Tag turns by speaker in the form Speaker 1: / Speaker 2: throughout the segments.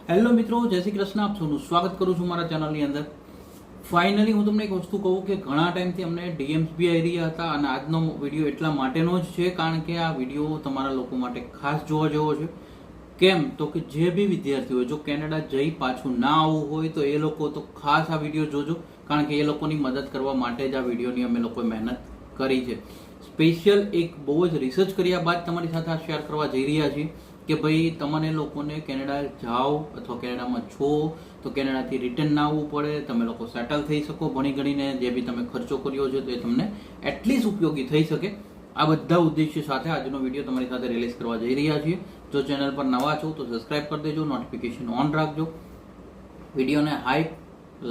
Speaker 1: Hello મિત્રો, જય શ્રી કૃષ્ણ. આપ સૌનું સ્વાગત કરું છું મારા ચેનલની અંદર. ફાઇનલી હું તમને એક વસ્તુ કહું કે ઘણા ટાઈમથી અમને ડીએમ્સ બી આવી રહ્યા હતા અને આજનો વિડીયો એટલા માટેનો જ છે કારણ કે આ વિડીયો તમારા લોકો માટે ખાસ જોવા જેવો છે. કેમ તો કે જે બી વિદ્યાર્થીઓ જો કેનેડા જઈ પાછું ના આવવું હોય તો એ લોકો તો ખાસ આ વિડીયો જોજો, કારણ કે એ લોકોની મદદ કરવા માટે જ આ વિડીયોની અમે લોકોએ મહેનત કરી છે. સ્પેશિયલ એક બહુ જ રિસર્ચ કર્યા બાદ તમારી સાથે આ શેર કરવા જઈ રહ્યા છીએ કે ભાઈ તમને લોકોને કેનેડા જાઓ અથવા કેનેડામાં છો તો કેનેડાથી રિટર્ન ના આવવું પડે, તમે લોકો સેટલ થઈ શકો ભણી ગણીને, જે બી તમે ખર્ચો કર્યો છે તો એ તમને એટલીસ્ટ ઉપયોગી થઈ શકે. આ બધા ઉદ્દેશ્ય સાથે આજનો વિડીયો તમારી સાથે રિલીઝ કરવા જઈ રહ્યા છીએ. જો ચેનલ પર નવા છો તો સબસ્ક્રાઇબ કરી દેજો, નોટિફિકેશન ઓન રાખજો, વિડીયોને હાઈપ,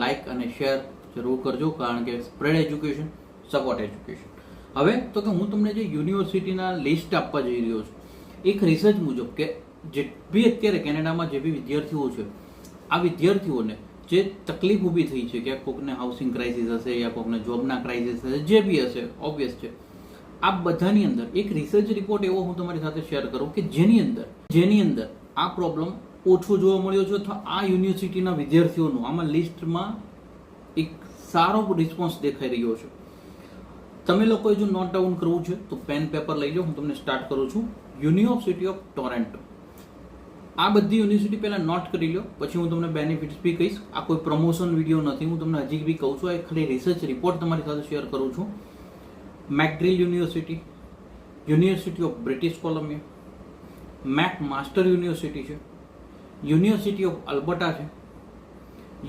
Speaker 1: લાઇક અને શેર જરૂર કરજો, કારણ કે સ્પ્રેડ એજ્યુકેશન, સપોર્ટ એજ્યુકેશન. હવે તો કે હું તમને જે યુનિવર્સિટીના લિસ્ટ આપવા જઈ રહ્યો છું, એક રિસર્ચ મુજબ કે જે બી અત્યારે કેનેડામાં જે બી વિદ્યાર્થીઓ છે, આ વિદ્યાર્થીઓને જે તકલીફ ઊભી થઈ છે, કે કોકને હાઉસિંગ ક્રાઇસિસ હશે યા કોકને જોબના ક્રાઇસિસ હશે, જે બી હશે ઓબ્વિયસ છે, આ બધાની અંદર એક રિસર્ચ રિપોર્ટ એવો હું તમારી સાથે શેર કરું કે જેની અંદર આ પ્રોબ્લેમ ઓછો જોવા મળ્યો છે અથવા આ યુનિવર્સિટીના વિદ્યાર્થીઓનું આમાં લિસ્ટમાં એક સારો રિસ્પોન્સ દેખાઈ રહ્યો છે. તમે લોકોએ જો નોટ ડાઉન કરવું છે તો પેન પેપર લઈ લો. હું તમને સ્ટાર્ટ કરું છું. University of Toronto. આ બધી યુનિવર્સિટી પહેલા નોટ કરી લો, પછી હું તમને બેનિફિટ્સ બી કહીશ. આ કોઈ પ્રમોશન વિડીયો નથી, હું તમને હજી બી કહું છું. આ ખાલી રિસર્ચ રિપોર્ટ તમારી સાથે શેર કરું છું. McGill University, University of British Columbia, McMaster University છે, યુનિવર્સિટી ઓફ અલ્બર્ટા છે,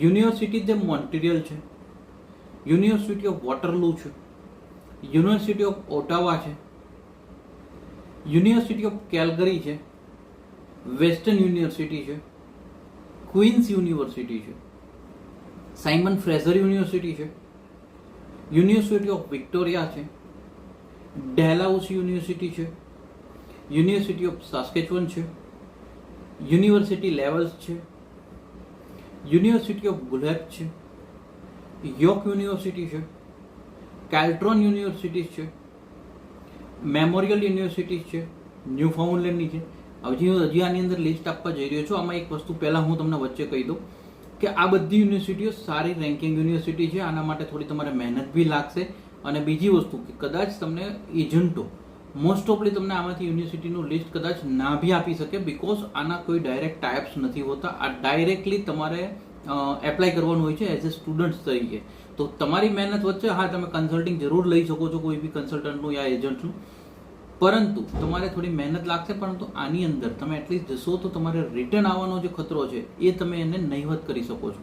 Speaker 1: યુનિવર્સિટી દ મોન્ટ્રીયલ છે, યુનિવર્સિટી ઓફ વોટરલૂ છે, યુનિવર્સિટી ઓફ ઓટાવા છે, યુનિવર્સિટી ઓફ કેલ્ગરી છે, વેસ્ટર્ન યુનિવર્સિટી છે, ક્વીન્સ યુનિવર્સિટી છે, સાયમન ફ્રેઝર યુનિવર્સિટી છે, University of Victoria છે, ડેલહાઉસ યુનિવર્સિટી છે, યુનિવર્સિટી ઓફ સાસ્કેચુઅન છે, યુનિવર્સિટી લેવલ્સ છે, યુનિવર્સિટી ઓફ ગુલેબ છે, યોર્ક યુનિવર્સિટી છે, કેલ્ટ્રોન યુનિવર્સિટી છે, મેમોરિયલ યુનિવર્સિટી છે, ન્યૂફાઉન્ડલેન્ડની છે. હજી આની અંદર લિસ્ટ આપવા જઈ રહ્યો છું. આમાં એક વસ્તુ પહેલાં હું તમને વચ્ચે કહી દઉં કે આ બધી યુનિવર્સિટીઓ સારી રેન્કિંગ યુનિવર્સિટી છે. આના માટે થોડી તમારે મહેનત બી લાગશે. અને બીજી વસ્તુ કે કદાચ તમને એજન્ટો મોસ્ટ ઓફલી તમને આમાંથી યુનિવર્સિટીનું લિસ્ટ કદાચ ના બી આપી શકે, બિકોઝ આના કોઈ ડાયરેક્ટ ટાઈપ્સ નથી હોતા. આ ડાયરેક્ટલી તમારે એપ્લાય કરવાનું હોય છે એઝ એ સ્ટુડન્ટ તરીકે. તો તમારી મહેનત વચ્ચે હા તમે કન્સલ્ટિંગ જરૂર લઈ શકો છો કોઈ બી કન્સલ્ટન્ટનું યા એજન્ટનું, પરંતુ તમારે થોડી મહેનત લાગશે. પરંતુ આની અંદર તમે એટલીસ્ટ જશો તો તમારે રિટર્ન આવવાનો જે ખતરો છે એ તમે એને નહીવત કરી શકો છો.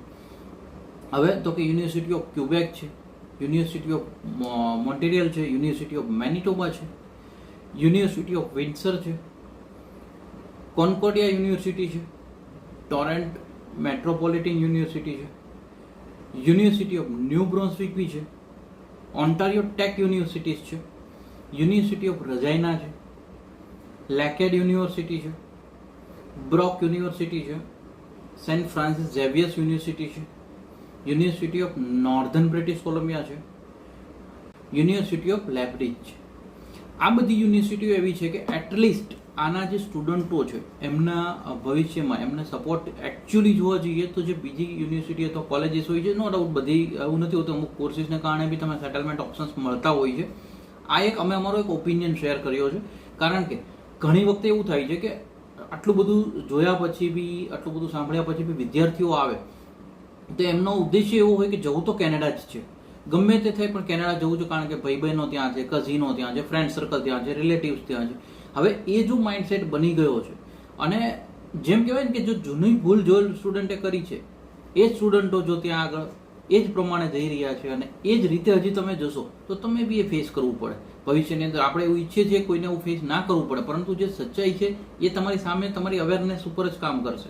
Speaker 1: હવે તો કે યુનિવર્સિટી ઓફ ક્યુબેક છે, યુનિવર્સિટી ઓફ મોન્ટ્રીયલ છે, યુનિવર્સિટી ઓફ મેનિટોબા છે, યુનિવર્સિટી ઓફ વિન્ડસર છે, કોન્કોર્ડિયા યુનિવર્સિટી છે, ટોરેન્ટ મેટ્રોપોલિટન યુનિવર્સિટી છે, યુનિવર્સિટી ઓફ ન્યૂ બ્રુન્સવિક બી છે, ઓન્ટારિયો ટેક યુનિવર્સિટીઝ છે, યુનિવર્સિટી ઓફ રજાઇના છે, લેકેડ યુનિવર્સિટી છે, બ્રોક યુનિવર્સિટી છે, સેન્ટ ફ્રાન્સિસ ઝેવિયર્સ યુનિવર્સિટી છે, University of northern British Columbia છે, યુનિવર્સિટી ઓફ લેબ્રિજ છે. આ બધી યુનિવર્સિટીઓ એવી છે કે એટલીસ્ટ આના જે સ્ટુડન્ટો છે એમના ભવિષ્યમાં એમને સપોર્ટ એકચ્યુઅલી જોવા જઈએ તો જે બીજી યુનિવર્સિટી અથવા કોલેજીસ હોય છે, નો ડાઉટ બધી એવું નથી હોતું, અમુક કોર્સીસને કારણે બી તમે સેટલમેન્ટ ઓપ્શન્સ મળતા હોય છે. આ એક અમે અમારો એક ઓપિનિયન શેર કર્યો છે, કારણ કે ઘણી વખતે એવું થાય છે કે આટલું બધું જોયા પછી બી, આટલું બધું સાંભળ્યા પછી બી વિદ્યાર્થીઓ આવે તો એમનો ઉદ્દેશ્ય એવો હોય કે જવું તો કેનેડા જ છે, ગમે તે થાય પણ કેનેડા જવું છે, કારણ કે ભાઈ બહેનો ત્યાં છે, કઝિનો ત્યાં છે, ફ્રેન્ડ સર્કલ ત્યાં છે, રિલેટિવ્સ ત્યાં છે. હવે એ જો માઇન્ડસેટ બની ગયો છે અને જેમ કહેવાય ને કે જો જૂની ભૂલ જો સ્ટુડન્ટે કરી છે એ સ્ટુડન્ટો જો ત્યાં આગળ એ જ પ્રમાણે જઈ રહ્યા છે અને એ જ રીતે હજી તમે જશો તો તમે બી એ ફેસ કરવું પડે ભવિષ્યની અંદર. આપણે એવું ઈચ્છીએ છીએ કોઈને એવું ફેસ ના કરવું પડે, પરંતુ જે સચ્ચાઈ છે એ તમારી સામે તમારી અવેરનેસ ઉપર જ કામ કરશે.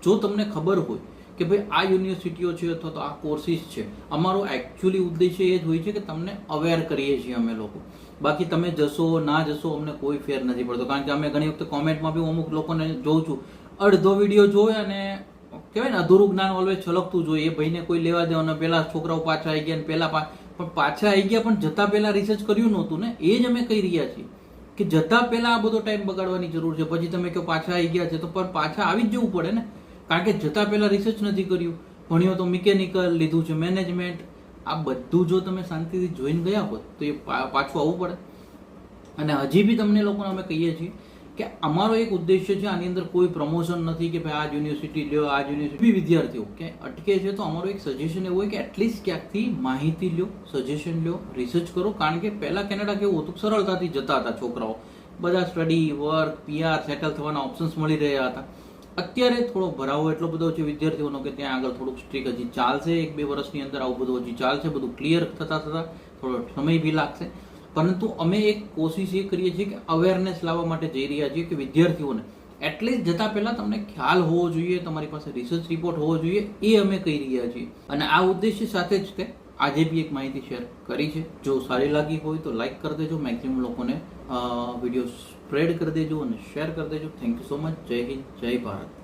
Speaker 1: જો તમને ખબર હોય કે ભાઈ આ યુનિવર્સિટીઓ છે અથવા તો આ કોર્સીસ છે, અમારો એકચ્યુઅલી ઉદ્દેશ્ય એ જ હોય છે કે તમને અવેર કરીએ છીએ અમે લોકો. બાકી તમે જશો ના જશો અમને કોઈ ફેર નથી પડતો, કારણ કે અમે ઘણી વખતે કોમેન્ટમાં બી અમુક લોકોને જોઉં છું, અડધો વિડીયો જોવે અને કહેવાય ને અધૂરું જ્ઞાન ઓલવેઝ છલકતું જોઈએ, એ ભાઈને કોઈ લેવા દેવાના, પેલા છોકરાઓ પાછા આવી ગયા ને પેલા પણ પાછા આવી ગયા પણ જતા પહેલા રિસર્ચ કર્યું નહોતું ને. એ જ અમે કહી રહ્યા છીએ કે કે જતા પહેલા આ બધો ટાઈમ બગાડવાની જરૂર છે, પછી તમે કહો પાછા આવી ગયા છે તો પણ પાછા આવી જ જવું પડે ને. કારણ કે જતા પહેલા રિસર્ચ નથી કર્યું. ભણ્યો તો મિકેનિકલ, લીધું છે મેનેજમેન્ટ. આ બધું જો તમે શાંતિથી જોઈને ગયા હોત તો એ પાછું આવવું પડે. અને હજી બી તમને લોકોને અમે કહીએ છીએ કે અમારો એક ઉદ્દેશ્ય છે, આની અંદર કોઈ પ્રમોશન નથી કે ભાઈ આ યુનિવર્સિટી લ્યો, આ યુનિવર્સિટી. વિદ્યાર્થીઓ કે અટકે છે તો અમારું એક સજેશન એવું હોય કે એટલીસ્ટ ક્યાંકથી માહિતી લ્યો, સજેશન લ્યો, રિસર્ચ કરો. કારણ કે પહેલા કેનેડા કેવું હતું, સરળતાથી જતા હતા છોકરાઓ, બધા સ્ટડી, વર્ક, PR, સેટલ થવાના ઓપ્શન્સ મળી રહ્યા હતા. અત્યારે થોડો ભરાવો એટલો બધો છે વિદ્યાર્થીઓનો કે ત્યાં આગળ થોડુંક સ્ટ્રીક હજી ચાલશે. 1-2 વર્ષની અંદર આવું બધું હજી ચાલશે, બધું ક્લિયર થતા થોડો સમય બી લાગશે. પરંતુ અમે એક કોશિશ એ કરીએ છીએ કે અવેરનેસ લાવવા માટે જઈ રહ્યા છીએ કે વિદ્યાર્થીઓને એટલીસ્ટ જતા પહેલા તમને ખ્યાલ હોવો જોઈએ, તમારી પાસે રિસર્ચ રિપોર્ટ હોવો જોઈએ, એ અમે કહી રહ્યા છીએ. અને આ ઉદ્દેશ્ય સાથે જ તે આજે બી એક માહિતી શેર કરી છે. જો સારી લાગી હોય તો લાઈક કરી દેજો, મેક્સિમમ લોકોને વિડીયો સ્પ્રેડ કરી દેજો અને શેર કરી દેજો. Thank you so much. જય હિન્દ, જય ભારત.